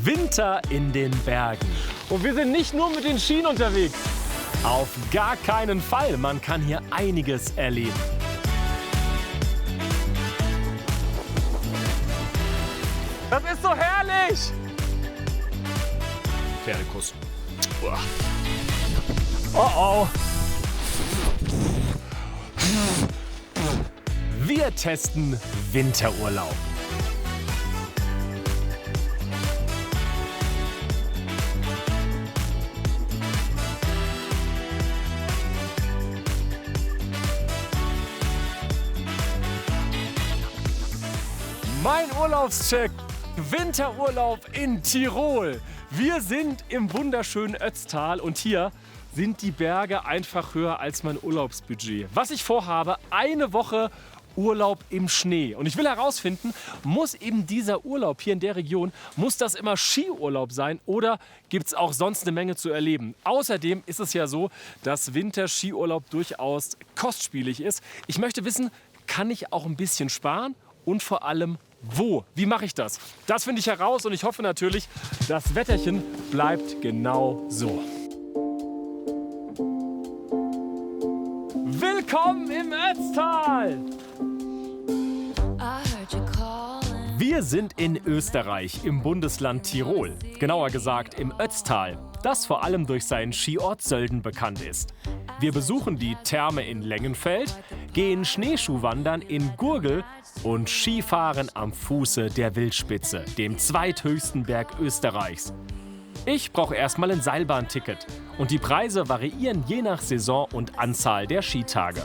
Winter in den Bergen. Und wir sind nicht nur mit den Schienen unterwegs. Auf gar keinen Fall, man kann hier einiges erleben. Das ist so herrlich! Pferdekuss. Oh oh. Wir testen Winterurlaub. Mein Urlaubscheck. Winterurlaub in Tirol. Wir sind im wunderschönen Ötztal und hier sind die Berge einfach höher als mein Urlaubsbudget. Was ich vorhabe, eine Woche Urlaub im Schnee. Und ich will herausfinden, muss eben dieser Urlaub hier in der Region, muss das immer Skiurlaub sein oder gibt es auch sonst eine Menge zu erleben? Außerdem ist es ja so, dass Winterskiurlaub durchaus kostspielig ist. Ich möchte wissen, kann ich auch ein bisschen sparen und vor allem wo? Wie mache ich das? Das finde ich heraus und ich hoffe natürlich, das Wetterchen bleibt genau so. Willkommen im Ötztal! Wir sind in Österreich, im Bundesland Tirol. Genauer gesagt im Ötztal, das vor allem durch seinen Skiort Sölden bekannt ist. Wir besuchen die Therme in Lengenfeld, gehen Schneeschuhwandern in Gurgel und Skifahren am Fuße der Wildspitze, dem zweithöchsten Berg Österreichs. Ich brauche erstmal ein Seilbahnticket und die Preise variieren je nach Saison und Anzahl der Skitage.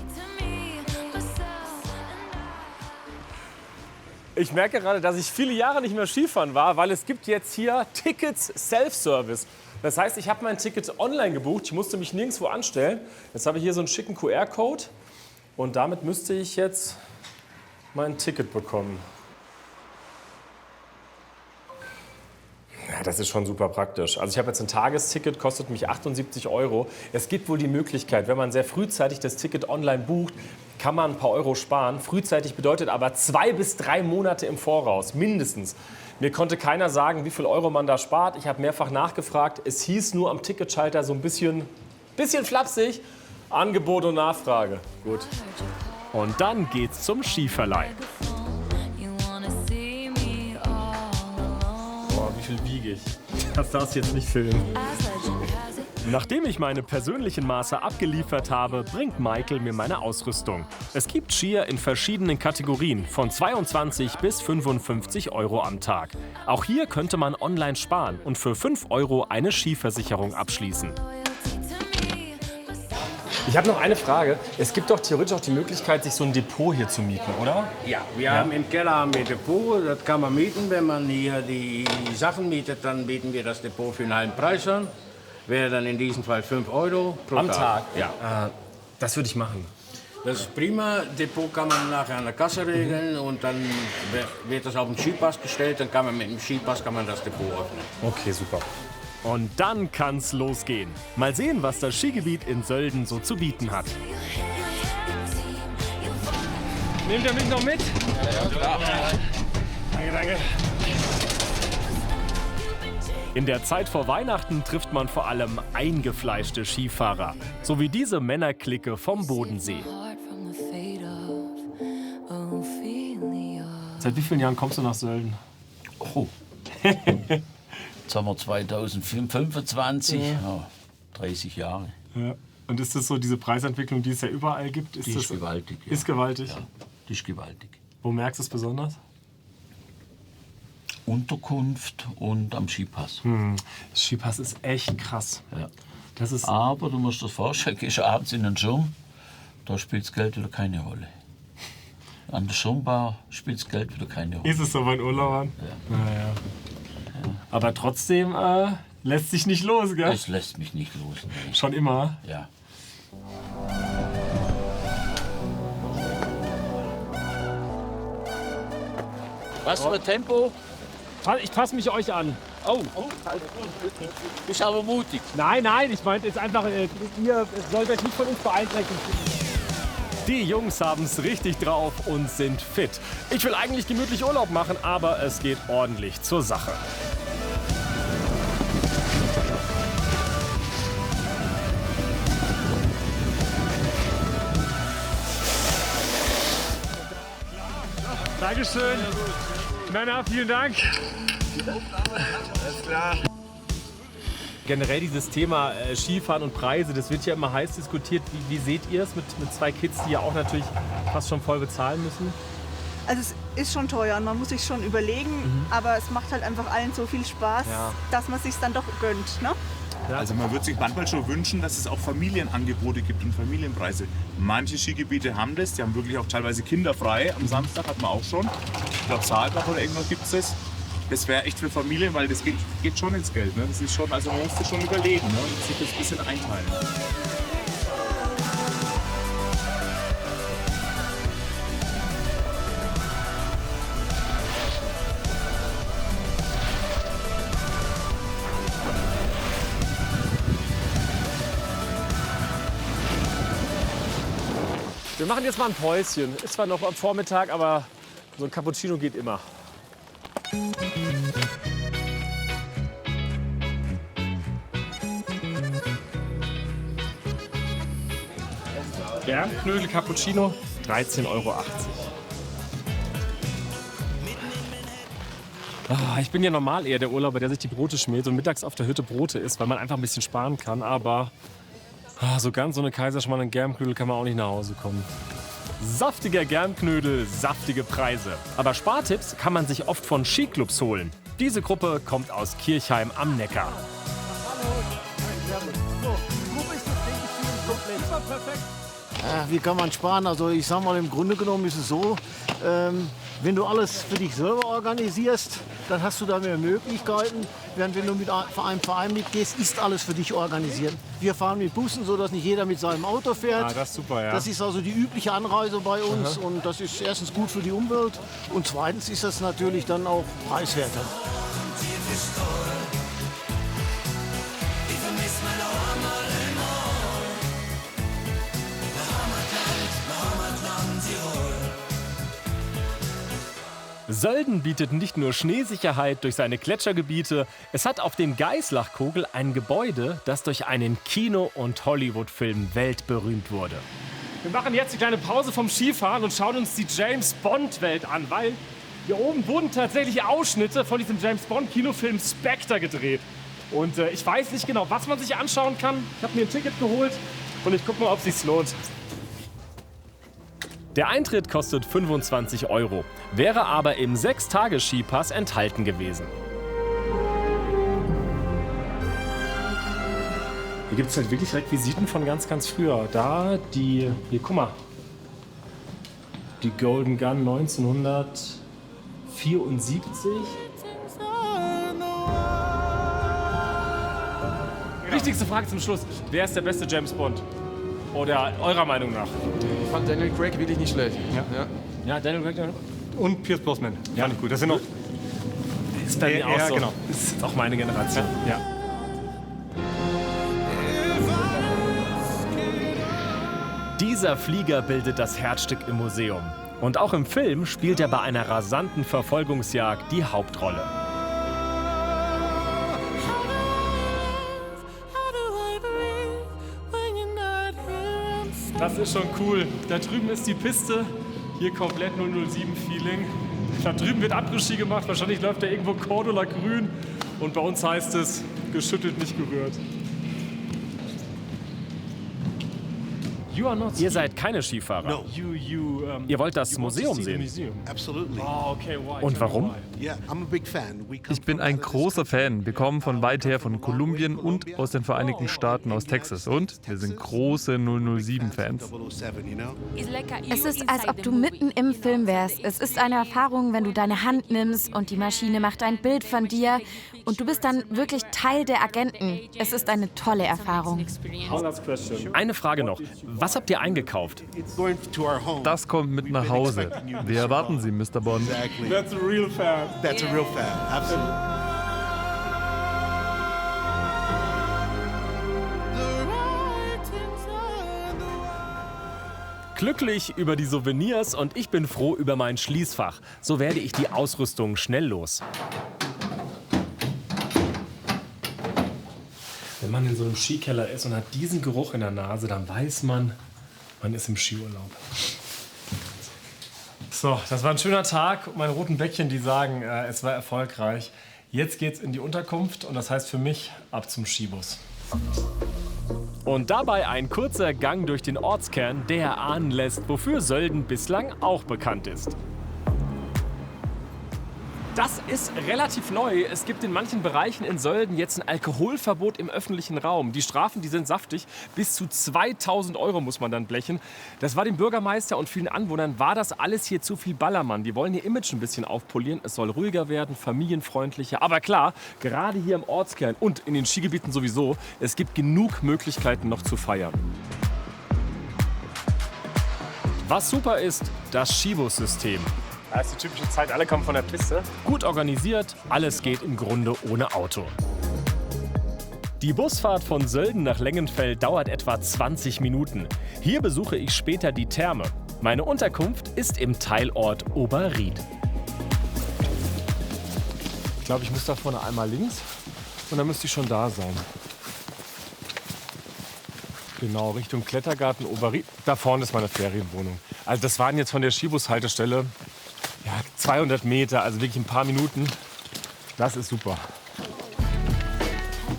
Ich merke gerade, dass ich viele Jahre nicht mehr Skifahren war, weil es gibt jetzt hier Tickets Self-Service. Das heißt, ich habe mein Ticket online gebucht, ich musste mich nirgendwo anstellen. Jetzt habe ich hier so einen schicken QR-Code und damit müsste ich jetzt mein Ticket bekommen. Ja, das ist schon super praktisch. Also ich habe jetzt ein Tagesticket, kostet mich 78 €. Es gibt wohl die Möglichkeit, wenn man sehr frühzeitig das Ticket online bucht, kann man ein paar Euro sparen. Frühzeitig bedeutet aber 2 bis 3 Monate im Voraus, mindestens. Mir konnte keiner sagen, wie viel Euro man da spart. Ich habe mehrfach nachgefragt. Es hieß nur am Ticketschalter so ein bisschen flapsig, Angebot und Nachfrage. Gut. Und dann geht's zum Skiverleih. Boah, wie viel wiege ich? Das darfst du jetzt nicht filmen. Nachdem ich meine persönlichen Maße abgeliefert habe, bringt Michael mir meine Ausrüstung. Es gibt Skier in verschiedenen Kategorien, von 22 bis 55 € am Tag. Auch hier könnte man online sparen und für 5 € eine Skiversicherung abschließen. Ich habe noch eine Frage. Es gibt doch theoretisch auch die Möglichkeit, sich so ein Depot hier zu mieten, oder? Ja, wir haben im Keller ein Depot, das kann man mieten. Wenn man hier die Sachen mietet, dann bieten wir das Depot für einen halben Preis an. Wäre dann in diesem Fall 5 € pro Am Tag? Ja. Das würde ich machen. Das ist prima. Depot kann man nachher an der Kasse regeln und dann wird das auf den Skipass gestellt. Dann kann man mit dem Skipass das Depot öffnen. Okay, super. Und dann kann's losgehen. Mal sehen, was das Skigebiet in Sölden so zu bieten hat. Nehmt ihr mich noch mit? Ja. Danke, danke. In der Zeit vor Weihnachten trifft man vor allem eingefleischte Skifahrer, so wie diese Männerclique vom Bodensee. Seit wie vielen Jahren kommst du nach Sölden? Oh. Jetzt haben wir 2025, ja, 30 Jahre. Ja. Und ist das so diese Preisentwicklung, die es ja überall gibt? Die ist gewaltig. Ja. Ist gewaltig? Ja, die ist gewaltig. Wo merkst du es besonders? Unterkunft und am Skipass. Das Skipass ist echt krass. Ja. Das ist Aber du musst dir vorstellen, gehst abends in den Schirm, da spielt das Geld wieder keine Rolle. An der Schirmbar spielt das Geld wieder keine Rolle. Ist es so bei den Urlaubern? Ja. Naja. Aber trotzdem lässt sich nicht los, gell? Es lässt mich nicht los. Nee. Schon immer. Ja. Was für Tempo? Ich passe mich euch an. Oh, bist aber mutig. Nein, nein, ich meinte jetzt einfach, ihr sollt euch nicht von uns beeinträchtigen. Die Jungs haben's richtig drauf und sind fit. Ich will eigentlich gemütlich Urlaub machen, aber es geht ordentlich zur Sache. Dankeschön. Na, vielen Dank. Alles klar. Generell dieses Thema Skifahren und Preise, das wird ja immer heiß diskutiert. Wie seht ihr es mit 2 Kids, die ja auch natürlich fast schon voll bezahlen müssen? Also es ist schon teuer und man muss sich schon überlegen, aber es macht halt einfach allen so viel Spaß, dass man sich dann doch gönnt. Ne? Ja. Also man würde sich manchmal schon wünschen, dass es auch Familienangebote gibt und Familienpreise. Manche Skigebiete haben das, die haben wirklich auch teilweise kinderfrei. Am Samstag hat man auch schon. Ich glaube Saalbach oder irgendwo gibt es das. Das wäre echt für Familien, weil das geht schon ins Geld. Ne? Das ist schon, also man muss das schon überlegen, ne? Und sich das ein bisschen einteilen. Wir machen jetzt mal ein Päuschen. Ist zwar noch am Vormittag, aber so ein Cappuccino geht immer. Germknödel Cappuccino, 13,80 €. Ich bin ja normal eher der Urlauber, der sich die Brote schmiert und mittags auf der Hütte Brote isst, weil man einfach ein bisschen sparen kann. Aber so ganz ohne Kaiserschmarrn und Germknödel kann man auch nicht nach Hause kommen. Saftiger Germknödel, saftige Preise. Aber Spartipps kann man sich oft von Skiclubs holen. Diese Gruppe kommt aus Kirchheim am Neckar. Wie kann man sparen? Also ich sag mal, im Grunde genommen ist es so, wenn du alles für dich selber organisierst, dann hast du da mehr Möglichkeiten. Während wenn du mit einem Verein mitgehst, ist alles für dich organisiert. Wir fahren mit Bussen, sodass nicht jeder mit seinem Auto fährt. Das ist super, ja. Das ist also die übliche Anreise bei uns und das ist erstens gut für die Umwelt und zweitens ist das natürlich dann auch preiswerter. Sölden bietet nicht nur Schneesicherheit durch seine Gletschergebiete, es hat auf dem Geislachkogel ein Gebäude, das durch einen Kino- und Hollywood-Film weltberühmt wurde. Wir machen jetzt eine kleine Pause vom Skifahren und schauen uns die James-Bond-Welt an, weil hier oben wurden tatsächlich Ausschnitte von diesem James-Bond-Kinofilm Spectre gedreht. Und ich weiß nicht genau, was man sich anschauen kann. Ich habe mir ein Ticket geholt und ich gucke mal, ob es sich lohnt. Der Eintritt kostet 25 €, wäre aber im 6-Tage-Skipass enthalten gewesen. Hier gibt es halt wirklich Requisiten von ganz, ganz früher. Da hier, guck mal. Die Golden Gun 1974. Wichtigste Frage zum Schluss. Wer ist der beste James Bond? Oder eurer Meinung nach? Ich fand Daniel Craig wirklich nicht schlecht. Ja, Daniel Craig. Und Pierce Brosnan. Ja, fand ich gut. Das sind noch. Ist bei mir auch so. Genau. Das ist auch meine Generation. Ja. Dieser Flieger bildet das Herzstück im Museum. Und auch im Film spielt er bei einer rasanten Verfolgungsjagd die Hauptrolle. Das ist schon cool. Da drüben ist die Piste. Hier komplett 007-Feeling. Da drüben wird Après-Ski gemacht. Wahrscheinlich läuft da irgendwo Cordula grün. Und bei uns heißt es, geschüttelt, nicht gerührt. Ihr seid keine Skifahrer. Ihr wollt das Museum sehen. Und warum? Ich bin ein großer Fan. Wir kommen von weit her, von Kolumbien und aus den Vereinigten Staaten, aus Texas. Und wir sind große 007-Fans. Es ist, als ob du mitten im Film wärst. Es ist eine Erfahrung, wenn du deine Hand nimmst und die Maschine macht ein Bild von dir und du bist dann wirklich Teil der Agenten. Es ist eine tolle Erfahrung. Eine Frage noch. Was habt ihr eingekauft? Das kommt mit nach Hause. Wir erwarten Sie, Mr. Bond. That's a real fan. That's a real fan, absolutely. Glücklich über die Souvenirs und ich bin froh über mein Schließfach. So werde ich die Ausrüstung schnell los. Wenn man in so einem Skikeller ist und hat diesen Geruch in der Nase, dann weiß man, man ist im Skiurlaub. So, das war ein schöner Tag. Meine roten Bäckchen, die sagen, es war erfolgreich. Jetzt geht's in die Unterkunft und das heißt für mich ab zum Skibus. Und dabei ein kurzer Gang durch den Ortskern, der ahnen lässt, wofür Sölden bislang auch bekannt ist. Das ist relativ neu. Es gibt in manchen Bereichen in Sölden jetzt ein Alkoholverbot im öffentlichen Raum. Die Strafen, die sind saftig. Bis zu 2.000 € muss man dann blechen. Das war dem Bürgermeister und vielen Anwohnern, war das alles hier zu viel Ballermann. Die wollen ihr Image ein bisschen aufpolieren. Es soll ruhiger werden, familienfreundlicher. Aber klar, gerade hier im Ortskern und in den Skigebieten sowieso, es gibt genug Möglichkeiten noch zu feiern. Was super ist, das Skibus-System. Da ist die typische Zeit, alle kommen von der Piste. Gut organisiert, alles geht im Grunde ohne Auto. Die Busfahrt von Sölden nach Lengenfeld dauert etwa 20 Minuten. Hier besuche ich später die Therme. Meine Unterkunft ist im Teilort Oberried. Ich glaube, ich muss da vorne einmal links und dann müsste ich schon da sein. Genau, Richtung Klettergarten Oberried. Da vorne ist meine Ferienwohnung. Also das waren jetzt von der Skibus-Haltestelle 200 Meter, also wirklich ein paar Minuten. Das ist super.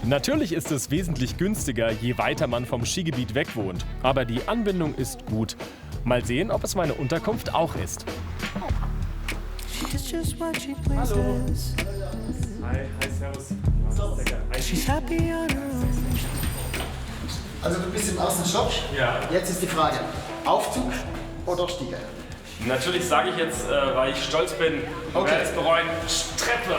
Natürlich ist es wesentlich günstiger, je weiter man vom Skigebiet weg wohnt. Aber die Anbindung ist gut. Mal sehen, ob es meine Unterkunft auch ist. Hallo. Hi, servus. Also du bist im ersten Stock. Ja. Jetzt ist die Frage, Aufzug oder Stiege? Natürlich sage ich jetzt, weil ich stolz bin, werde es bereuen, Treppe.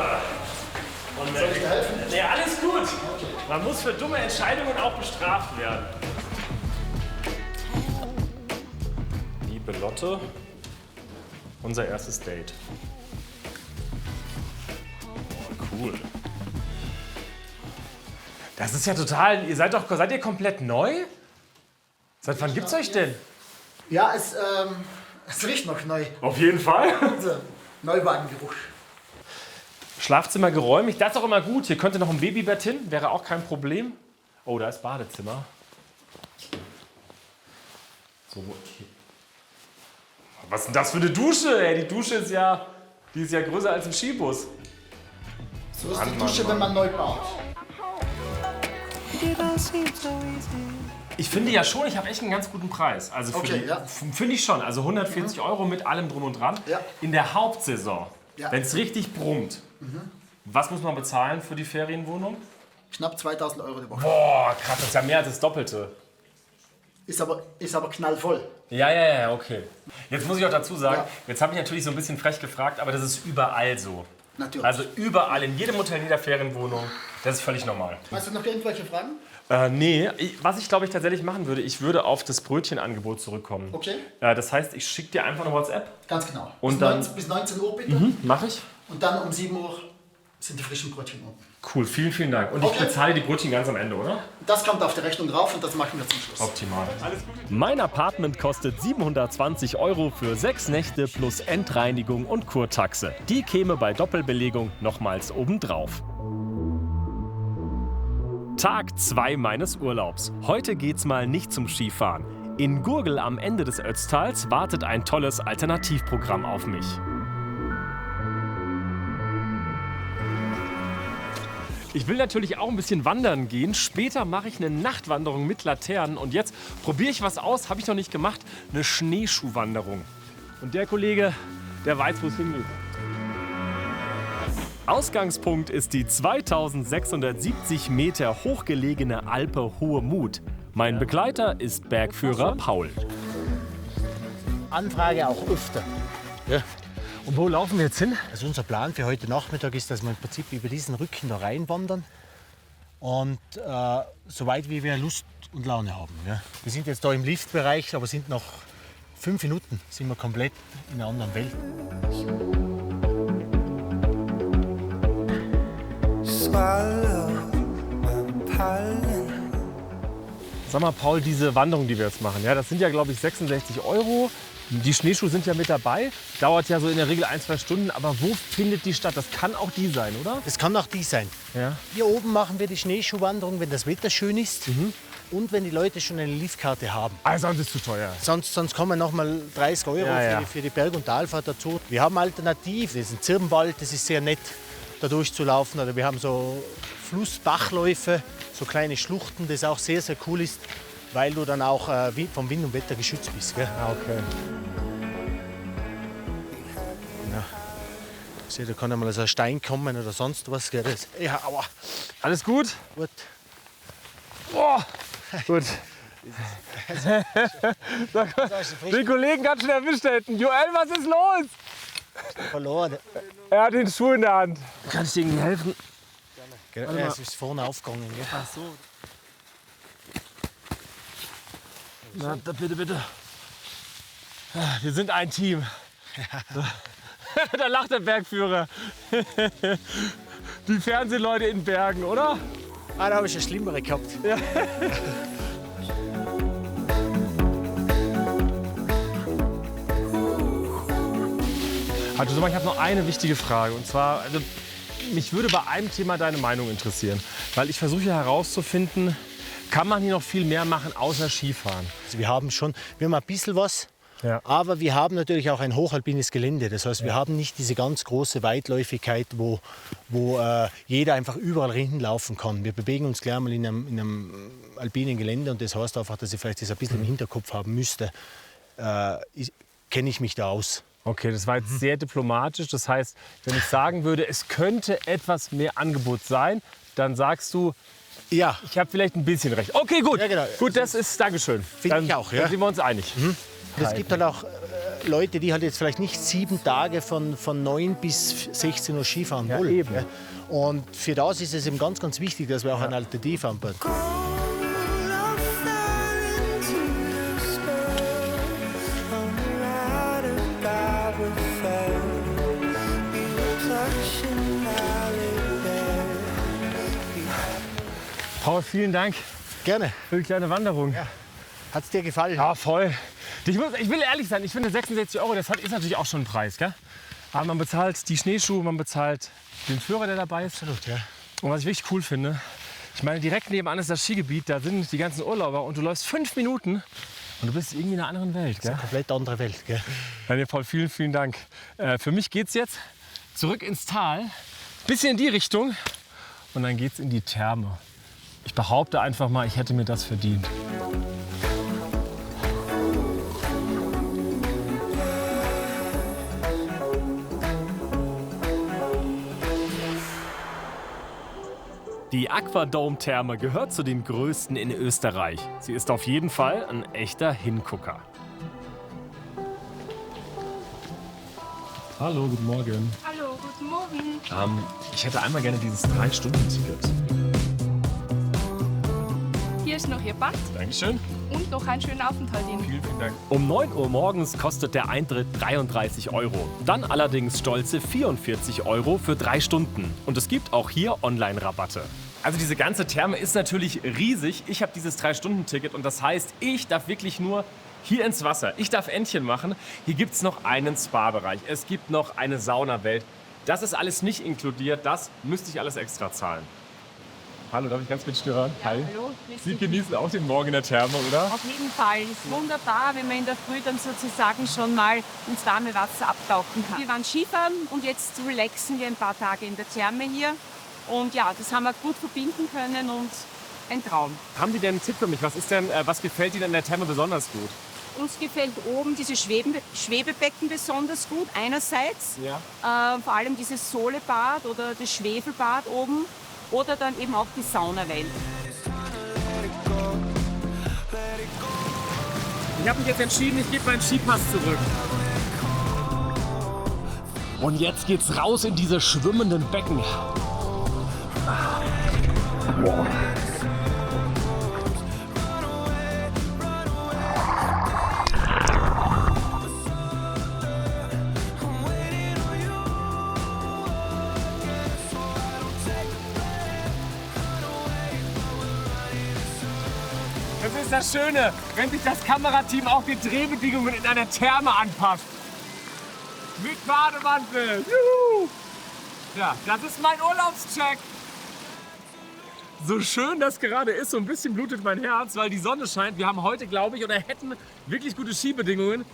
Und, soll ich dir helfen? Nee, alles gut. Okay. Man muss für dumme Entscheidungen auch bestraft werden. Liebe Lotte, unser erstes Date. Oh, cool. Das ist ja total. Seid ihr komplett neu? Seit wann gibt's euch denn? Ja, es riecht noch neu. Auf jeden Fall. Neuwagengeruch. Schlafzimmer geräumig, das ist auch immer gut. Hier könnte noch ein Babybett hin, wäre auch kein Problem. Oh, da ist Badezimmer. So, okay. Was ist denn das für eine Dusche? Ey, die Dusche ist ja größer als ein Skibus. So ist die Dusche, wenn man neu baut. Ich finde ja schon, ich habe echt einen ganz guten Preis. Also finde ich schon. Also 140 € mit allem drum und dran. Ja. In der Hauptsaison, wenn es richtig brummt. Was muss man bezahlen für die Ferienwohnung? Knapp 2.000 € die Woche. Boah, krass, das ist ja mehr als das Doppelte. Ist aber knallvoll. Ja, okay. Jetzt muss ich auch dazu sagen, jetzt habe ich natürlich so ein bisschen frech gefragt, aber das ist überall so. Natürlich. Also überall, in jedem Hotel, in jeder Ferienwohnung, das ist völlig normal. Hast du noch irgendwelche Fragen? Nee, was ich glaube ich tatsächlich machen würde, ich würde auf das Brötchenangebot zurückkommen. Okay. Das heißt, ich schicke dir einfach eine WhatsApp. Ganz genau. Und bis 19 Uhr bitte. Mach ich. Und dann um 7 Uhr sind die frischen Brötchen unten. Cool, vielen, vielen Dank. Und ich bezahle die Brötchen ganz am Ende, oder? Das kommt auf die Rechnung drauf und das machen wir zum Schluss. Optimal. Alles gut. Mein Apartment kostet 720 € für 6 Nächte plus Endreinigung und Kurtaxe. Die käme bei Doppelbelegung nochmals obendrauf. Tag 2 meines Urlaubs. Heute geht's mal nicht zum Skifahren. In Gurgel am Ende des Ötztals wartet ein tolles Alternativprogramm auf mich. Ich will natürlich auch ein bisschen wandern gehen. Später mache ich eine Nachtwanderung mit Laternen. Und jetzt probiere ich was aus, habe ich noch nicht gemacht, eine Schneeschuhwanderung. Und der Kollege, der weiß, wo es hingeht. Ausgangspunkt ist die 2670 Meter hochgelegene Alpe Hohe Mut. Mein Begleiter ist Bergführer Paul. Anfrage auch öfter. Ja. Und wo laufen wir jetzt hin? Also unser Plan für heute Nachmittag ist, dass wir im Prinzip über diesen Rücken da reinwandern und so weit wie wir Lust und Laune haben. Ja. Wir sind jetzt da im Liftbereich, aber sind noch 5 Minuten sind wir komplett in einer anderen Welt. Sag mal, Paul, diese Wanderung, die wir jetzt machen, ja, das sind ja, glaube ich, 66 €. Die Schneeschuhe sind ja mit dabei. Dauert ja so in der Regel 1-2 Stunden. Aber wo findet die statt? Das kann auch die sein, oder? Das kann auch die sein. Ja. Hier oben machen wir die Schneeschuhwanderung, wenn das Wetter schön ist. Und wenn die Leute schon eine Liftkarte haben. Also sonst ist es zu teuer. Sonst kommen noch mal 30 € für die Berg- und Talfahrt dazu. Wir haben alternativ, das ist ein Zirbenwald, das ist sehr nett, da durchzulaufen. Oder wir haben so Flussbachläufe, so kleine Schluchten, das auch sehr, sehr cool ist, weil du dann auch vom Wind und Wetter geschützt bist. Gell? Okay. Ja. Sieh, da kann einmal so ein Stein kommen oder sonst was. Gell? Ja, aua. Alles gut? Gut. Boah. Gut. Den Kollegen ganz schnell erwischt hätten. Joel, was ist los? Verloren. Er hat den Schuh in der Hand. Kann ich dir irgendwie helfen? Ja, es ist vorne aufgegangen. Gell? Ach so. Na, bitte, bitte. Wir sind ein Team. Da lacht der Bergführer. Die Fernsehleute in Bergen, oder? Da habe ich eine schlimmere gehabt. Ja. Also, ich habe noch eine wichtige Frage. Und zwar, also, mich würde bei einem Thema deine Meinung interessieren. Weil ich versuche herauszufinden, kann man hier noch viel mehr machen, außer Skifahren? Also wir haben ein bisschen was. Ja. Aber wir haben natürlich auch ein hochalpines Gelände. Das heißt, wir haben nicht diese ganz große Weitläufigkeit, wo jeder einfach überall hinlaufen kann. Wir bewegen uns gleich mal in einem alpinen Gelände und das heißt einfach, dass ich vielleicht das ein bisschen im Hinterkopf haben müsste. Kenne ich mich da aus. Okay, das war jetzt sehr diplomatisch. Das heißt, wenn ich sagen würde, es könnte etwas mehr Angebot sein, dann sagst du, ja, ich habe vielleicht ein bisschen recht. Okay, gut. Ja, genau. Gut, das ist, Dankeschön. Finde ich auch. Ja. Dann sind wir uns einig. Es gibt halt auch Leute, die halt jetzt vielleicht nicht 7 Tage von 9 bis 16 Uhr Skifahren wollen. Eben. Ja. Und für das ist es eben ganz, ganz wichtig, dass wir auch eine Alternative haben. Paul, vielen Dank. Gerne. Für die kleine Wanderung. Ja. Hat es dir gefallen? Ja, voll. Ich will ehrlich sein, ich finde 66 €, das ist natürlich auch schon ein Preis. Gell? Aber man bezahlt die Schneeschuhe, man bezahlt den Führer, der dabei ist. Absolut, ja. Und was ich wirklich cool finde, ich meine, direkt nebenan ist das Skigebiet, da sind die ganzen Urlauber und du läufst 5 Minuten und du bist irgendwie in einer anderen Welt. Gell? Das ist eine komplett andere Welt. Gell? Ja, Paul, vielen, vielen Dank. Für mich geht's jetzt zurück ins Tal, bisschen in die Richtung und dann geht's in die Therme. Ich behaupte einfach mal, ich hätte mir das verdient. Die Aquadome-Therme gehört zu den größten in Österreich. Sie ist auf jeden Fall ein echter Hingucker. Hallo, guten Morgen. Hallo, guten Morgen. Ich hätte einmal gerne dieses 3-Stunden-Ticket. Hier ist noch Ihr Band Dankeschön. und noch einen schönen Aufenthalt Ihnen. Vielen, vielen Dank. Um 9 Uhr morgens kostet der Eintritt 33 €. Dann allerdings stolze 44 € für 3 Stunden. Und es gibt auch hier Online-Rabatte. Also diese ganze Therme ist natürlich riesig. Ich habe dieses 3-Stunden-Ticket und das heißt, ich darf wirklich nur hier ins Wasser. Ich darf Entchen machen. Hier gibt es noch einen Spa-Bereich. Es gibt noch eine Saunawelt. Das ist alles nicht inkludiert. Das müsste ich alles extra zahlen. Hallo, darf ich ganz kurz stören? Ja, Hi. hallo. Sie genießen auch den Morgen in der Therme, oder? Auf jeden Fall. Es ist wunderbar, wenn man in der Früh dann sozusagen schon mal ins warme Wasser abtauchen kann. Wir waren Skifahren und jetzt relaxen wir ein paar Tage in der Therme hier. Und ja, das haben wir gut verbinden können und ein Traum. Haben Sie denn einen Tipp für mich? Was gefällt Ihnen in der Therme besonders gut? Uns gefällt oben diese Schwebebecken besonders gut. Einerseits vor allem dieses Solebad oder das Schwefelbad oben. Oder dann eben auch die Saunawelt. Ich habe mich jetzt entschieden, ich gebe meinen Skipass zurück. Und jetzt geht's raus in diese schwimmenden Becken. Wow. Das ist das Schöne, wenn sich das Kamerateam auch den Drehbedingungen in einer Therme anpasst. Mit Bademantel. Juhu! Ja, das ist mein Urlaubscheck. So schön das gerade ist, so ein bisschen blutet mein Herz, weil die Sonne scheint. Wir haben heute, glaube ich, oder hätten wirklich gute Skibedingungen.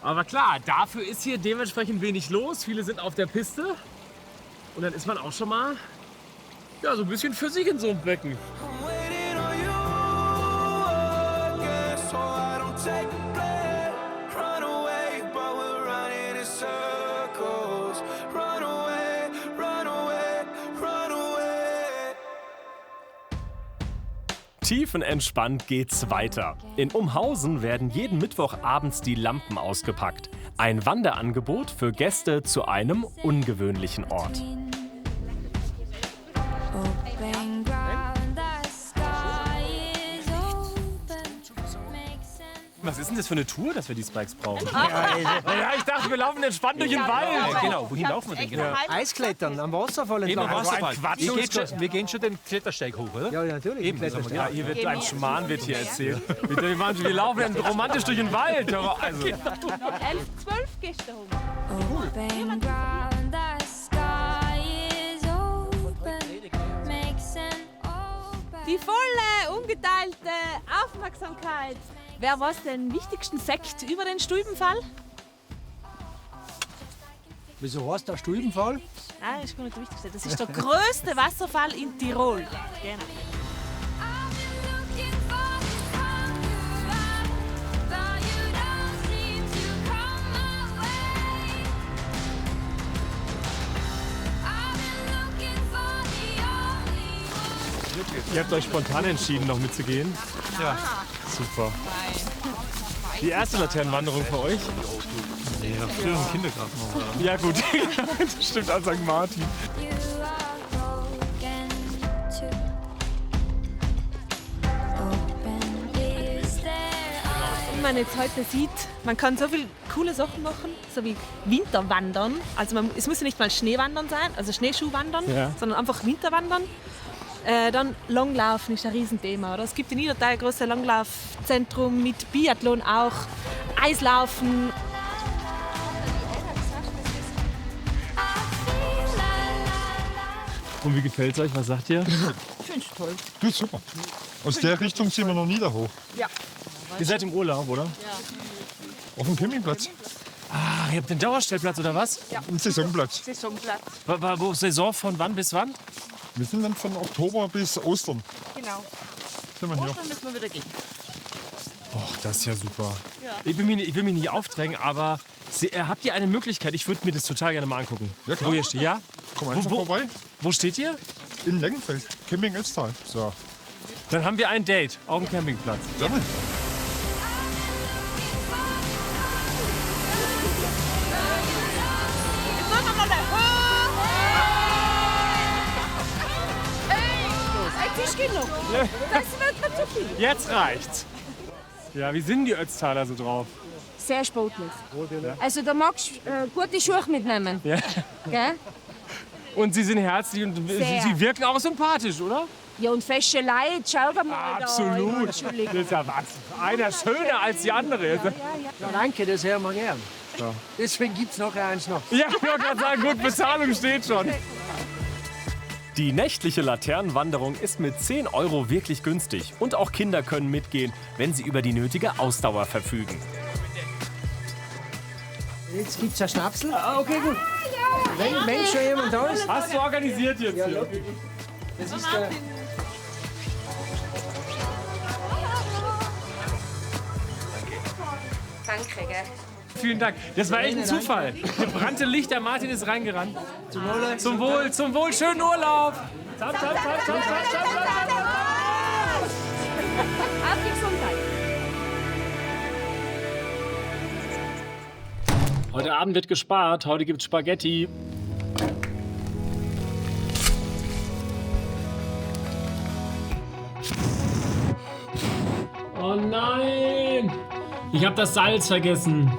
Aber klar, dafür ist hier dementsprechend wenig los. Viele sind auf der Piste. Und dann ist man auch schon mal ja, so ein bisschen für sich in so einem Becken. Tiefenentspannt geht's weiter. In Umhausen werden jeden Mittwoch abends die Lampen ausgepackt. Ein Wanderangebot für Gäste zu einem ungewöhnlichen Ort. Was ist denn das für eine Tour, dass wir die Spikes brauchen? Ja, ich dachte, wir laufen entspannt durch den Wald. Genau, wohin laufen wir denn? Genau? Eisklettern, am Wasserfall entlang. Wir gehen schon den Klettersteig hoch, oder? Ja, natürlich. Eben, Ja, hier wird ein Schmarrn wird hier erzählt. Wir laufen romantisch durch den Wald. Also. 11, 12 Gäste hoch. Die volle, ungeteilte Aufmerksamkeit. Wer weiß den wichtigsten Fakt über den Stulbenfall? Wieso heißt der Stulbenfall? Nein, das ist gar nicht der wichtigste. Das ist der größte Wasserfall in Tirol. Genau. Ihr habt euch spontan entschieden, noch mitzugehen? Ja. Super. Die erste Laternenwanderung für euch? Ja, früher im Kindergarten. Ja gut, das stimmt an St. Martin. Wie man jetzt heute sieht, man kann so viele coole Sachen machen, so wie Winterwandern. Also es muss ja nicht mal Schneewandern sein, also Schneeschuhwandern, sondern einfach Winterwandern. Dann Langlaufen ist ein Riesenthema. Oder? Es gibt in Niedertal ein großes Langlaufzentrum mit Biathlon auch, Eislaufen. Und wie gefällt es euch? Was sagt ihr? Ich finde es toll. Du, super. Aus der Richtung sind wir noch nie da hoch. Ja. Ihr seid im Urlaub, oder? Ja. Auf dem Campingplatz. Ah, ihr habt den Dauerstellplatz oder was? Ja. Ein Saisonplatz. Saisonplatz. Wo Saison von wann bis wann? Wir sind dann von Oktober bis Ostern. Genau. Sind wir hier. Ostern müssen wir wieder gehen. Och, das ist ja super. Ja. Ich will mich nicht aufdrängen, aber habt ihr eine Möglichkeit? Ich würde mir das total gerne mal angucken. Ja, klar. Wo ihr steht, ja? Komm einfach vorbei. Wo steht ihr? In Lengenfeld, Camping Ötztal. So. Dann haben wir ein Date auf dem Campingplatz. Gerne. Jetzt ist genug. Das wird mir zu viel. Jetzt reicht's. Ja, wie sind die Ötztaler so drauf? Sehr sportlich. Also da magst du gute Schuhe mitnehmen. Ja. Gell? Und sie sind herzlich und sie wirken auch sympathisch, oder? Ja, und fesche Leute, schau doch mal Absolut. da. Das ist ja was. Einer schöner als die andere. Ja, danke, das hören wir gern. Ja. Deswegen gibt es noch eins noch. Ja, ich wollte gerade sagen, gut, Bezahlung steht schon. Die nächtliche Laternenwanderung ist mit 10 € wirklich günstig. Und auch Kinder können mitgehen, wenn sie über die nötige Ausdauer verfügen. Jetzt gibt's ein Schnapsel. Ah, okay, gut. Wenn schon jemand da ist. Hast du organisiert jetzt ja, hier? Das ist der... Danke, gell? Vielen Dank. Das war echt ein Zufall. Gebrannte Licht, der Martin ist reingerannt. Zum Wohl. Zum Wohl, zum Wohl. Schönen Urlaub. Zap, zap, zap, zap, zap, zap, zap. Auf die Gesundheit. Heute Abend wird gespart. Heute gibt's Spaghetti. Oh nein! Ich habe das Salz vergessen.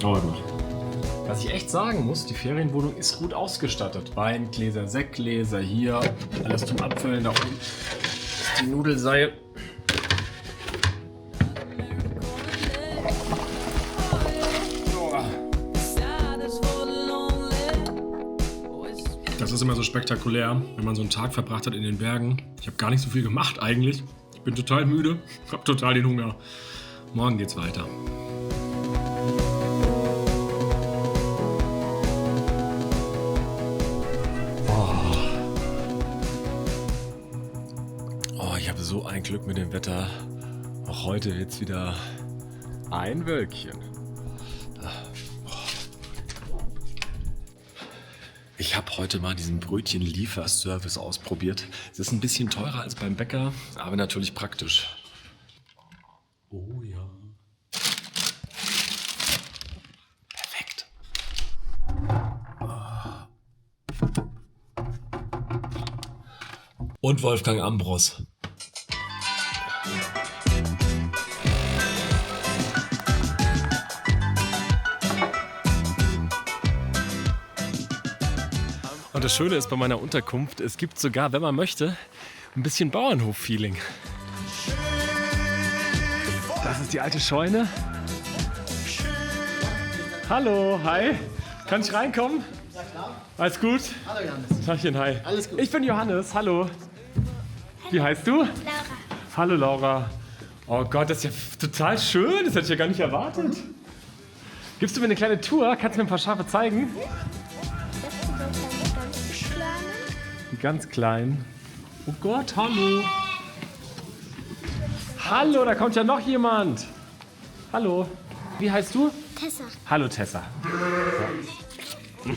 Oh, was ich echt sagen muss, die Ferienwohnung ist gut ausgestattet. Weingläser, Sektgläser hier, alles zum Abfüllen. Da unten ist die Nudelseil. Das ist immer so spektakulär, wenn man so einen Tag verbracht hat in den Bergen. Ich habe gar nicht so viel gemacht eigentlich. Ich bin total müde, habe total den Hunger. Morgen geht's weiter. Oh, ich habe so ein Glück mit dem Wetter. Auch heute wird's wieder ein Wölkchen. Ich habe heute mal diesen Brötchen-Lieferservice ausprobiert. Es ist ein bisschen teurer als beim Bäcker, aber natürlich praktisch. Oh ja. Perfekt. Und Wolfgang Ambros. Und das Schöne ist bei meiner Unterkunft, es gibt sogar, wenn man möchte, ein bisschen Bauernhof-Feeling. Das ist die alte Scheune. Hallo, hi. Kann ich reinkommen? Ja, klar. Alles gut? Hallo, Johannes. Tagchen, hi. Alles gut. Ich bin Johannes, hallo. Wie heißt du? Laura. Hallo, Laura. Oh Gott, das ist ja total schön. Das hätte ich ja gar nicht erwartet. Gibst du mir eine kleine Tour? Kannst du mir ein paar Schafe zeigen? Ganz klein. Oh Gott, hallo. Hallo, da kommt ja noch jemand. Hallo. Wie heißt du? Tessa. Hallo, Tessa.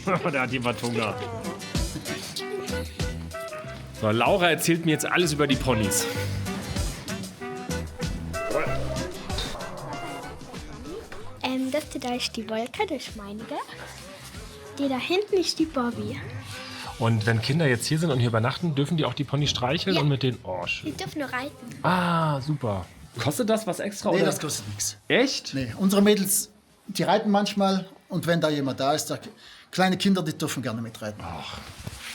Da hat jemand Hunger. So, Laura erzählt mir jetzt alles über die Ponys. Das da ist die Wolke, das ist meinige. Die da hinten ist die Bobby. Und wenn Kinder jetzt hier sind und hier übernachten, dürfen die auch die Pony streicheln Ja. und mit denen... Oh, schön. Die dürfen nur reiten. Ah, super. Kostet das was extra? Nee, oder? das kostet nichts. Echt? Nee, unsere Mädels, die reiten manchmal und wenn da jemand da ist, kleine Kinder, die dürfen gerne mitreiten. Ach,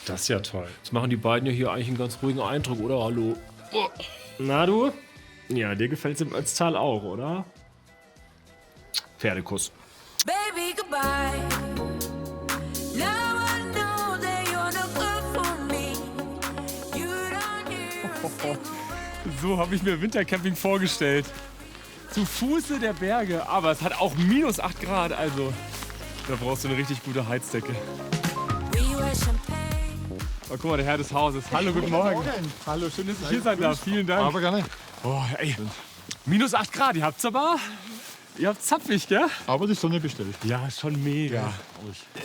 das ist ja toll. Jetzt machen die beiden ja hier eigentlich einen ganz ruhigen Eindruck, oder? Hallo. Oh. Na du? Ja, dir gefällt's im Ötztal auch, oder? Pferdekuss. Baby, goodbye. Now I know that you're not good for me. You don't hear a So habe ich mir Wintercamping vorgestellt. Zu Fuße der Berge, aber es hat auch minus 8 Grad, also da brauchst du eine richtig gute Heizdecke. Oh, guck mal, der Herr des Hauses. Hallo, guten Morgen. Hallo, schön, dass ich hier sein darf. Vielen Dank. Aber gerne. Oh, ey, minus 8 Grad, ihr habt's aber... Ihr habt's zapfig, gell? Aber die Sonne bestellt. Ja, schon mega.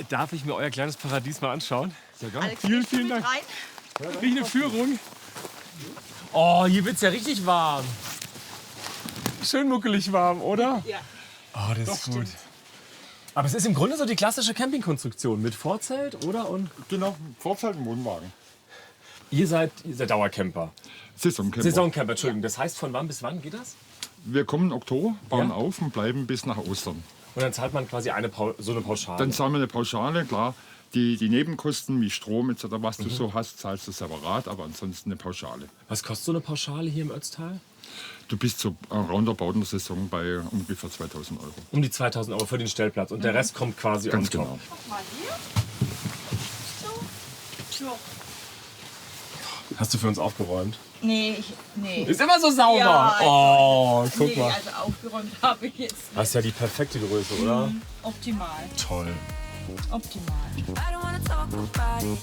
Darf ich mir euer kleines Paradies mal anschauen? Sehr gerne. Vielen, vielen Dank. Krieg ich eine Führung? Oh, hier wird's ja richtig warm. Schön muckelig warm, oder? Ja. Oh, das ist gut. Aber es ist im Grunde so die klassische Campingkonstruktion mit Vorzelt, oder? Und Genau, Vorzelt und Wohnwagen. ihr seid Dauercamper. Saisoncamper. Saisоncamper, Entschuldigung. Das heißt, von wann bis wann geht das? Wir kommen im Oktober, bauen Ja. auf und bleiben bis nach Ostern. Und dann zahlt man quasi so eine Pauschale. Dann zahlen wir eine Pauschale, klar. Die Nebenkosten wie Strom etc., was du so hast, zahlst du separat, aber ansonsten eine Pauschale. Was kostet so eine Pauschale hier im Ötztal? Du bist so roundabout in der Saison bei ungefähr 2.000 €. Um die 2.000 € für den Stellplatz. Und der Rest kommt quasi Ganz on top. genau. Guck mal hier. So. Hast du für uns aufgeräumt? Nee, nee. Ist immer so sauber. Ja, oh, guck nee, mal. also aufgeräumt habe ich jetzt nicht. Das ist ja die perfekte Größe, oder? Optimal. Toll. Optimal. I don't wanna talk about it.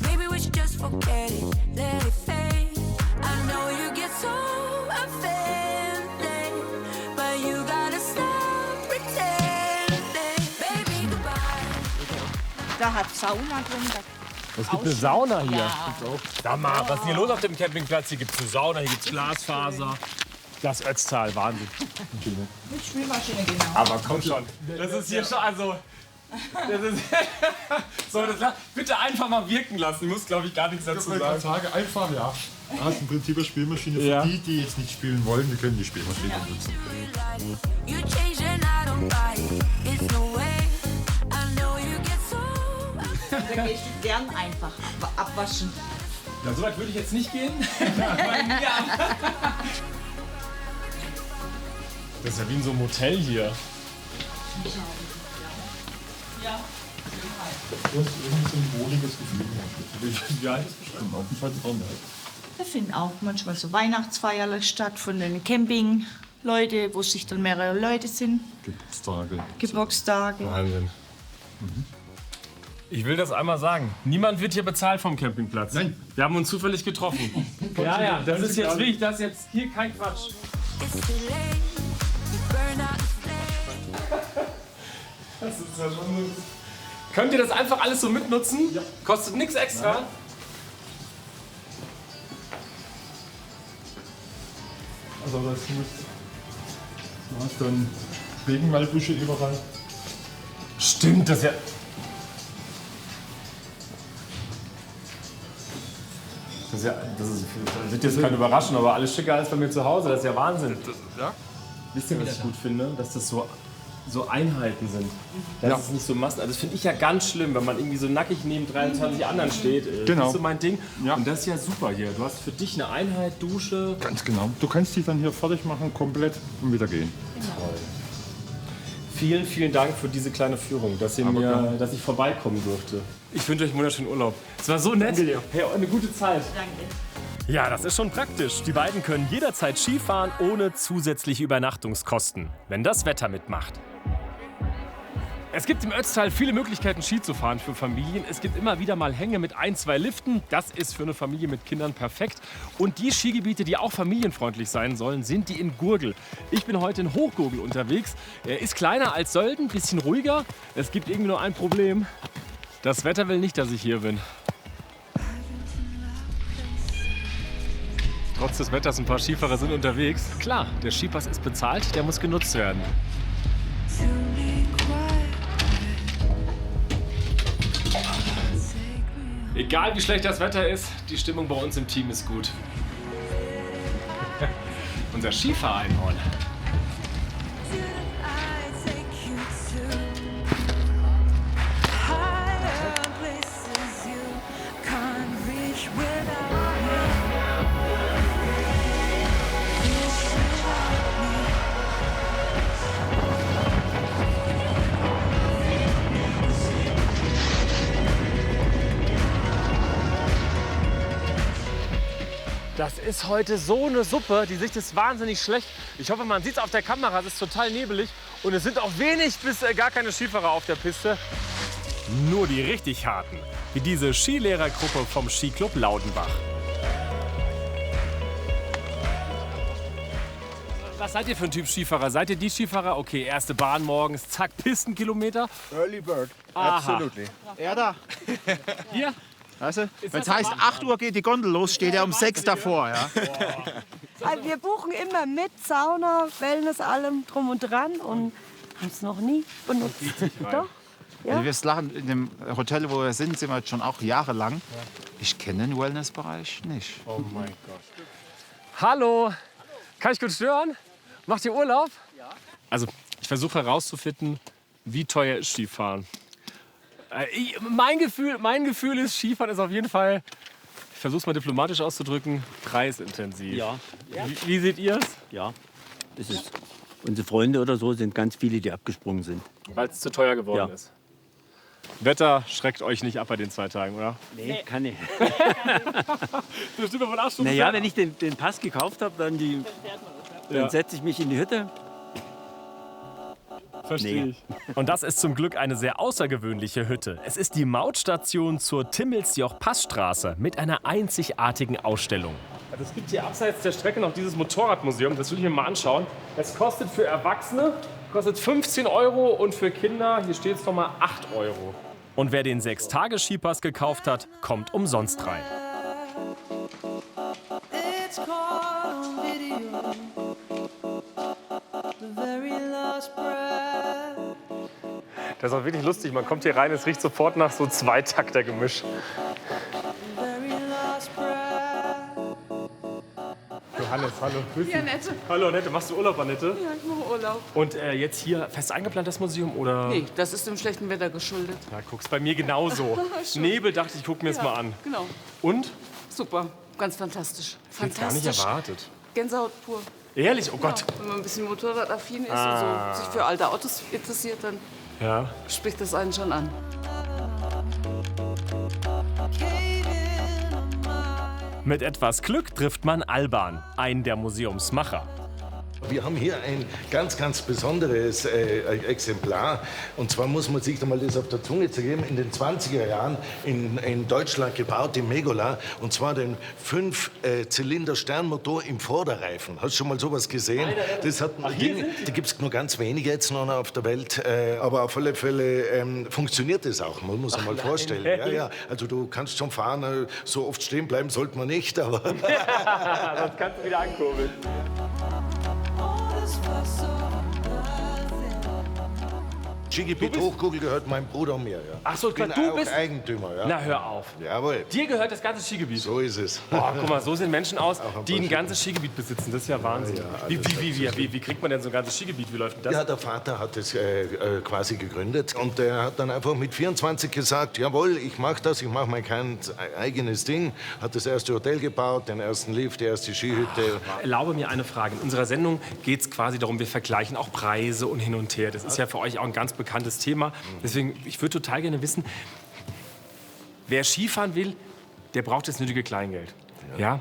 Maybe we should just forget it. Let it fade. I know you get so offended, but you gotta stop pretending. Baby, goodbye. Da hat Sauna drin. Es gibt eine Sauna hier. Ja. Sag mal, was ist hier los auf dem Campingplatz? Hier gibt es eine Sauna, hier gibt es Glasfaser. Das Ötztal, Wahnsinn. Mit Spülmaschine, genau. Aber komm schon. Das ist hier schon, also... Das ist so, bitte einfach mal wirken lassen. Ich muss, glaube ich, gar nichts dazu sagen. Sage einfach, ja. Das ist im Prinzip eine Spielmaschine für die, die jetzt nicht spielen wollen. Die können die Spielmaschine nutzen. You change and I don't buy it. It's no way. I know you get so. Da gehst du gern einfach abwaschen. Ja, so weit würde ich jetzt nicht gehen. Das ist ja wie in so einem Hotel hier. Ja. Und irgendwie so ein wohliges Gefühl. Wie alt ist bestimmt auch ein Zeitraum? Da finden auch manchmal so Weihnachtsfeiern statt von den Campingleuten, wo sich dann mehrere Leute sind. Geburtstage. Wahnsinn. Ich will das einmal sagen. Niemand wird hier bezahlt vom Campingplatz. Nein. Wir haben uns zufällig getroffen. Ja, das ist jetzt wichtig. Das ist jetzt hier kein Quatsch. Das ist ja schon... Könnt ihr das einfach alles so mitnutzen? Ja. Kostet nichts extra? Ja. Also das muss... Du hast dann Regenwaldbüsche überall. Stimmt, das ist ja... Das wird jetzt kein Überraschen, aber alles schicker als bei mir zu Hause. Das ist ja Wahnsinn. Ja? Wisst ihr, was ich gut finde? Dass das so Einheiten sind. Das ist nicht so Massen. Also das finde ich ja ganz schlimm, wenn man irgendwie so nackig neben 23 anderen steht. Genau. Das ist so mein Ding. Ja. Und das ist ja super hier. Du hast für dich eine Einheit, Dusche. Ganz genau. Du kannst die dann hier fertig machen, komplett und wieder gehen. Toll. Vielen, vielen Dank für diese kleine Führung, dass ich vorbeikommen durfte. Ich wünsche euch einen wunderschönen Urlaub. Es war so nett. Hey, eine gute Zeit. Danke. Ja, das ist schon praktisch. Die beiden können jederzeit Skifahren ohne zusätzliche Übernachtungskosten, wenn das Wetter mitmacht. Es gibt im Ötztal viele Möglichkeiten, Ski zu fahren für Familien. Es gibt immer wieder mal Hänge mit 1, 2 Liften. Das ist für eine Familie mit Kindern perfekt. Und die Skigebiete, die auch familienfreundlich sein sollen, sind die in Gurgel. Ich bin heute in Hochgurgel unterwegs. Er ist kleiner als Sölden, ein bisschen ruhiger. Es gibt irgendwie nur ein Problem. Das Wetter will nicht, dass ich hier bin. Trotz des Wetters, ein paar Skifahrer sind unterwegs. Klar, der Skipass ist bezahlt, der muss genutzt werden. Egal wie schlecht das Wetter ist, die Stimmung bei uns im Team ist gut. Unser Skifahreinhorn. Das ist heute so eine Suppe, die Sicht ist wahnsinnig schlecht. Ich hoffe, man sieht es auf der Kamera, es ist total nebelig. Und es sind auch wenig bis gar keine Skifahrer auf der Piste. Nur die richtig harten, wie diese Skilehrergruppe vom Skiclub Laudenbach. Was seid ihr für ein Typ Skifahrer? Seid ihr die Skifahrer? Okay, erste Bahn morgens, zack, Pistenkilometer. Early Bird, Aha. absolutely. Er da. Hier? Weißt du, wenn es heißt, 8 Uhr geht die Gondel los, steht er um 6 davor. Ja? Also wir buchen immer mit Sauna, Wellness, allem drum und dran und haben es noch nie benutzt. Doch? Ja? Also wir lachen, in dem Hotel, wo wir sind wir jetzt schon auch jahrelang. Ich kenne den Wellnessbereich nicht. Oh mein Gott. Hallo, kann ich kurz stören? Macht ihr Urlaub? Ja. Also ich versuche herauszufinden, wie teuer ist Skifahren. Mein Gefühl ist, Skifahren ist auf jeden Fall, ich versuche es mal diplomatisch auszudrücken, preisintensiv. Ja. Wie seht ihr es? Ja, das ist, unsere Freunde oder so sind ganz viele, die abgesprungen sind. Weil es zu teuer geworden ist. Wetter schreckt euch nicht ab bei den 2 Tagen, oder? Nee, kann ich. Das stimmt von 8 Stunden. Naja, wenn ich den Pass gekauft habe, dann setze ich mich in die Hütte. Verstehe ich. Und das ist zum Glück eine sehr außergewöhnliche Hütte. Es ist die Mautstation zur Timmelsjoch-Passstraße mit einer einzigartigen Ausstellung. Also es gibt hier abseits der Strecke noch dieses Motorradmuseum, das will ich mir mal anschauen. Es kostet für Erwachsene 15 € und für Kinder, hier steht es nochmal, 8 €. Und wer den 6-Tage-Skipass gekauft hat, kommt umsonst rein. Das ist auch wirklich lustig. Man kommt hier rein, es riecht sofort nach so Zweitakter-Gemisch. Johannes, hallo. Grüß dich. Ja, Annette. Hallo Annette, machst du Urlaub, Annette? Ja, ich mache Urlaub. Und jetzt hier fest eingeplant, das Museum, oder? Nee, das ist dem schlechten Wetter geschuldet. Ja, guck's bei mir genauso. Nebel, dachte ich, guck mir es mal an. Genau. Und? Super, ganz fantastisch. Ich hätte gar nicht erwartet. Gänsehaut pur. Ehrlich? Oh Gott. Ja, wenn man ein bisschen motorradaffin ist Ah. und so, sich für alte Autos interessiert, dann spricht das einen schon an. Mit etwas Glück trifft man Alban, einen der Museumsmacher. Wir haben hier ein ganz, ganz besonderes Exemplar. Und zwar muss man sich da mal das auf der Zunge zergeben. In den 20er Jahren in Deutschland gebaut, in Megola. Und zwar den 5-Zylinder-Sternmotor im Vorderreifen. Hast du schon mal sowas gesehen? Das hat die gibt es nur ganz wenige jetzt noch auf der Welt. Aber auf alle Fälle funktioniert das auch. Man muss sich mal vorstellen. Ja, ja. Also du kannst schon fahren. So oft stehen bleiben sollte man nicht. Aber Sonst kannst du wieder ankurbeln. Skigebiet Hochkugel gehört meinem Bruder und mir. Ja. Ach so, ich bin du auch bist Eigentümer. Ja. Na, hör auf. Jawohl. Dir gehört das ganze Skigebiet. So ist es. Boah, guck mal, so sehen Menschen aus, die ein ganzes Skigebiet besitzen. Das ist ja Wahnsinn. Wie kriegt man denn so ein ganzes Skigebiet? Wie läuft denn das? Ja, der Vater hat es quasi gegründet. Und der hat dann einfach mit 24 gesagt, jawohl, ich mache das, ich mache mein eigenes Ding. Hat das erste Hotel gebaut, den ersten Lift, die erste Skihütte. Erlaube mir eine Frage. In unserer Sendung geht es quasi darum, wir vergleichen auch Preise und hin und her. Das ist ja für euch auch ein ganz bekanntes Thema. Deswegen, ich würde total gerne wissen, wer Skifahren will, der braucht das nötige Kleingeld. Ja?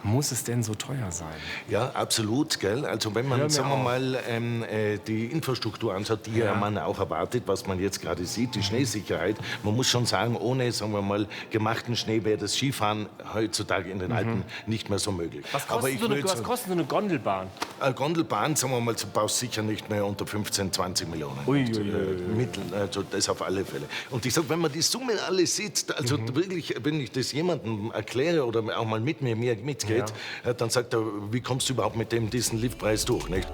Muss es denn so teuer sein? Ja, absolut, gell? Also wenn man, sagen wir mal, die Infrastruktur anschaut, die man auch erwartet, was man jetzt gerade sieht, die Schneesicherheit, man muss schon sagen, ohne, sagen wir mal, gemachten Schnee wäre das Skifahren heutzutage in den Alpen nicht mehr so möglich. Was kostet, was kostet so eine Gondelbahn? Eine Gondelbahn, sagen wir mal, du brauchst sicher nicht mehr unter 15, 20 Millionen. Mittel, also das auf alle Fälle. Und ich sage, wenn man die Summe alles sieht, also wirklich, wenn ich das jemandem erkläre oder auch mal mit mir mitgeht, dann sagt er, wie kommst du überhaupt mit diesen Liftpreis durch, nicht?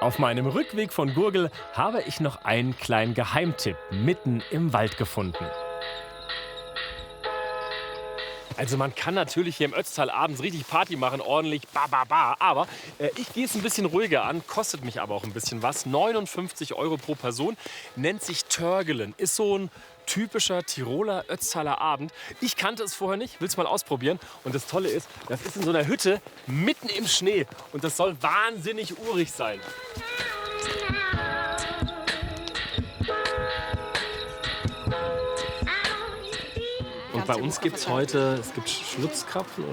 Auf meinem Rückweg von Gurgel habe ich noch einen kleinen Geheimtipp mitten im Wald gefunden. Also man kann natürlich hier im Ötztal abends richtig Party machen, ordentlich aber ich gehe es ein bisschen ruhiger an, kostet mich aber auch ein bisschen was. 59 € pro Person, nennt sich Törgelen, ist so ein typischer Tiroler Ötztaler Abend. Ich kannte es vorher nicht, will es mal ausprobieren. Und das Tolle ist, das ist in so einer Hütte mitten im Schnee und das soll wahnsinnig urig sein. Und bei uns gibt es heute, Schlutzkrapfen.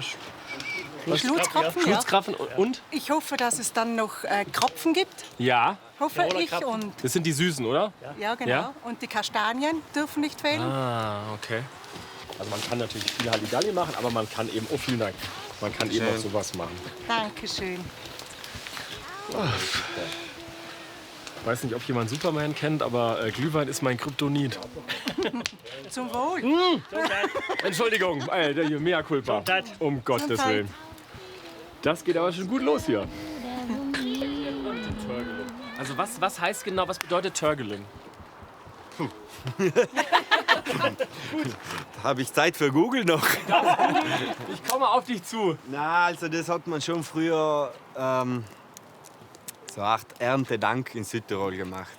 Schlutzkrapfen, und? Ich hoffe, dass es dann noch Krapfen gibt. Ja. Hoffe ich. Und das sind die Süßen, oder? ja, genau. Ja? Und die Kastanien dürfen nicht fehlen. Ah, okay. Also man kann natürlich viel Halligalli machen, aber man kann eben, vielen Dank, man kann eben auch sowas machen. Dankeschön. Ich weiß nicht, ob jemand Superman kennt, aber Glühwein ist mein Kryptonit. Zum Wohl. Entschuldigung, mea culpa. Um Gottes Willen. Das geht aber schon gut los hier. Also was heißt genau, was bedeutet Törgelen? Habe ich Zeit für Google noch? Ich komme auf dich zu. Na, also das hat man schon früher so eine Erntedank in Südtirol gemacht.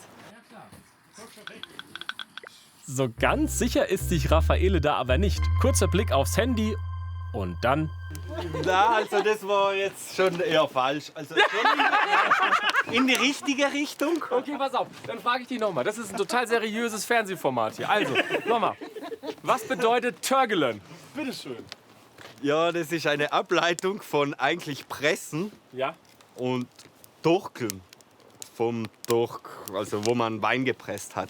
So ganz sicher ist sich Raffaele da aber nicht. Kurzer Blick aufs Handy und dann... Na, also das war jetzt schon eher falsch. Also in die richtige Richtung. Okay, pass auf, dann frage ich dich nochmal. Das ist ein total seriöses Fernsehformat hier. Also, nochmal. Was bedeutet Törgelen? Bitteschön. Ja, das ist eine Ableitung von eigentlich Pressen und Torkeln. Vom Tork, also wo man Wein gepresst hat.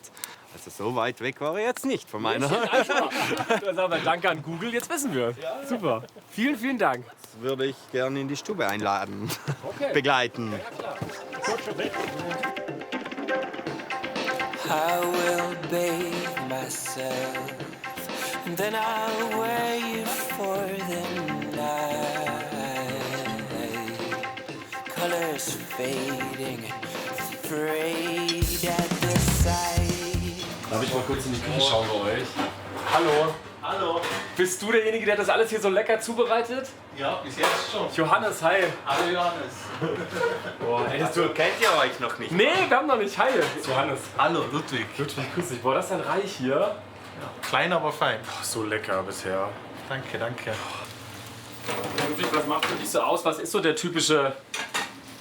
Also so weit weg war er jetzt nicht von meiner. Aber danke an Google, jetzt wissen wir es. Ja. Super. Vielen, vielen Dank. Das würde ich gerne in die Stube einladen. Okay. Begleiten. I will bathe myself, and then I'll wear you for the night. Colors fading, afraid at the sight. Darf ich mal kurz in die Küche schauen bei euch? Hallo. Hallo. Bist du derjenige, der das alles hier so lecker zubereitet? Ja, bis jetzt schon. Johannes, hi. Hallo Johannes. Boah, ey, also, kennt ihr euch noch nicht? Nee, wir haben noch nicht. Hi, Johannes. Hallo, Ludwig. Ludwig, grüß dich. Boah, das ist ein Reich hier. Ja, klein, aber fein. Boah, so lecker bisher. Danke, danke. Ludwig, was macht für dich so aus? Was ist so der typische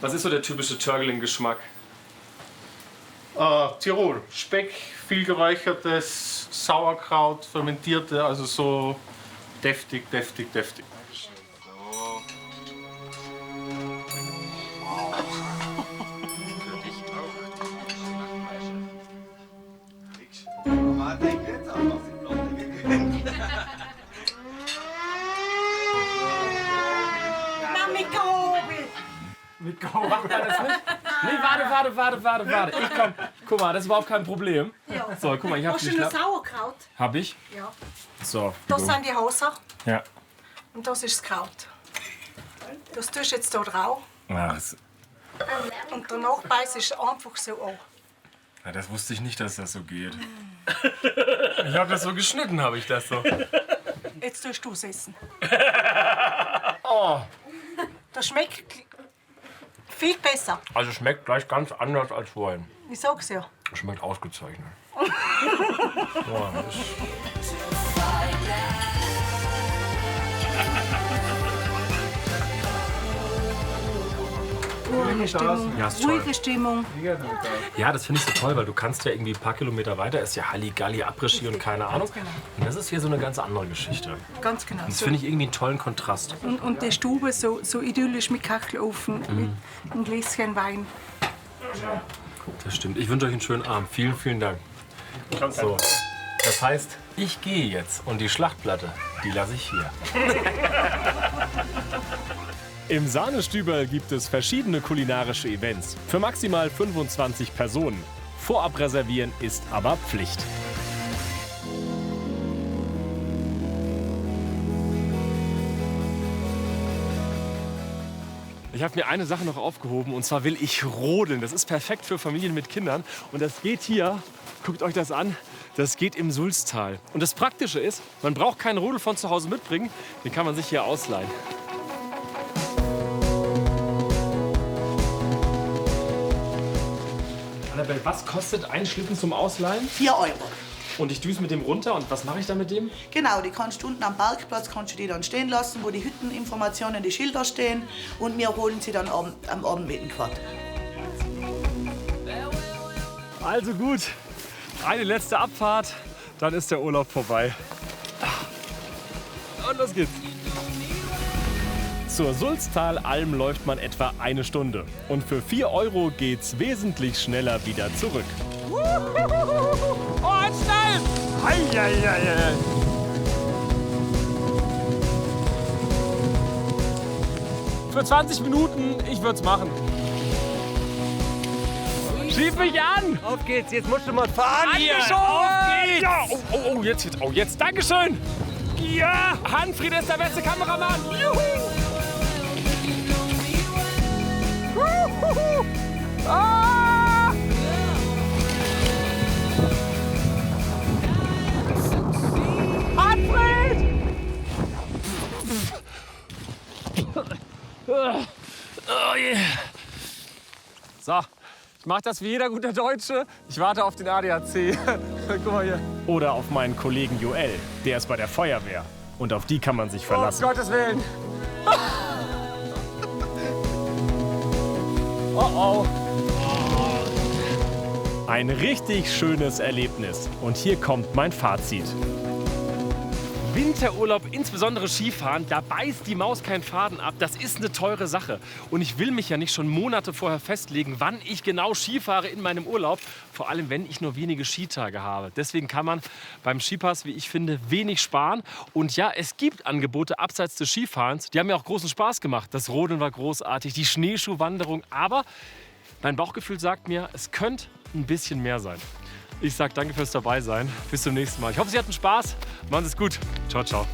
Was ist so der typische Törgeling-Geschmack? Tirol. Speck, viel geräuchertes, Sauerkraut, fermentierte, also so deftig, deftig, deftig. Na, mit Gabel. Mit Gabel. Macht man das nicht? Nee, warte. Ich komm. Guck mal, das ist überhaupt kein Problem. Ja. So, guck mal, ich hab Hast die du noch Schnapp. Sauerkraut? Hab ich? Ja. So. Das sind die Hauser Ja. und das ist das Kraut. Das tust du jetzt hier drauf Ach, und danach beißt es einfach so an. ja, das wusste ich nicht, dass das so geht. Ich habe das so geschnitten, habe ich das so. Jetzt tust du es essen. Oh. Das schmeckt viel besser. Also schmeckt gleich ganz anders als vorhin. Ich sag's ja. Schmeckt ausgezeichnet. Ruhige Stimmung. Ja, ist toll. Ruhige Stimmung. Ja, das finde ich so toll, weil du kannst ja irgendwie ein paar Kilometer weiter, ist ja Halligalli, Après-Ski und keine Ahnung. genau. Und das ist hier so eine ganz andere Geschichte. Ganz genau. Und das So. finde ich irgendwie einen tollen Kontrast. Und die Stube so idyllisch mit Kachelofen, mit einem Gläschen Wein. Das stimmt. Ich wünsche euch einen schönen Abend. Vielen, vielen Dank. So, das heißt, ich gehe jetzt und die Schlachtplatte, die lasse ich hier. Im Sahnestüberl gibt es verschiedene kulinarische Events für maximal 25 Personen. Vorab reservieren ist aber Pflicht. Ich habe mir eine Sache noch aufgehoben und zwar will ich rodeln. Das ist perfekt für Familien mit Kindern und das geht hier, guckt euch das an, das geht im Sulztal. Und das Praktische ist, man braucht keinen Rodel von zu Hause mitbringen, den kann man sich hier ausleihen. Annabelle, was kostet ein Schlitten zum Ausleihen? 4 €. Und ich düse mit dem runter und was mache ich dann mit dem? Genau, die kannst du unten am Parkplatz kannst du die dann stehen lassen, wo die Hütteninformationen, die Schilder stehen. Und wir holen sie dann am Abend mit dem Quad. Also gut, eine letzte Abfahrt, dann ist der Urlaub vorbei. Und los geht's. Zur Sulztalalm läuft man etwa eine Stunde. Und für 4 € geht's wesentlich schneller wieder zurück. Oh, ein schnell! Heieiei. Für 20 Minuten, ich würd's machen. Schieb mich an! Auf geht's, jetzt musst du mal fahren hier! Auf geht's! Ja. Jetzt, Dankeschön! Ja! Hanfried ist der beste Kameramann! Juhu! Huhuhu. Ah! Hanfried! Oh yeah. So, ich mache das wie jeder gute Deutsche. Ich warte auf den ADAC. Guck mal hier. Oder auf meinen Kollegen Joel. Der ist bei der Feuerwehr. Und auf die kann man sich verlassen. Um Gottes Willen. Oh oh. Ein richtig schönes Erlebnis. Und hier kommt mein Fazit. Winterurlaub, insbesondere Skifahren, da beißt die Maus keinen Faden ab. Das ist eine teure Sache. Und ich will mich ja nicht schon Monate vorher festlegen, wann ich genau Skifahre in meinem Urlaub. Vor allem, wenn ich nur wenige Skitage habe. Deswegen kann man beim Skipass, wie ich finde, wenig sparen. Und ja, es gibt Angebote abseits des Skifahrens. Die haben mir auch großen Spaß gemacht. Das Rodeln war großartig, die Schneeschuhwanderung. Aber mein Bauchgefühl sagt mir, es könnte ein bisschen mehr sein. Ich sage danke fürs Dabeisein. Bis zum nächsten Mal. Ich hoffe, Sie hatten Spaß. Machen Sie es gut. Ciao, ciao.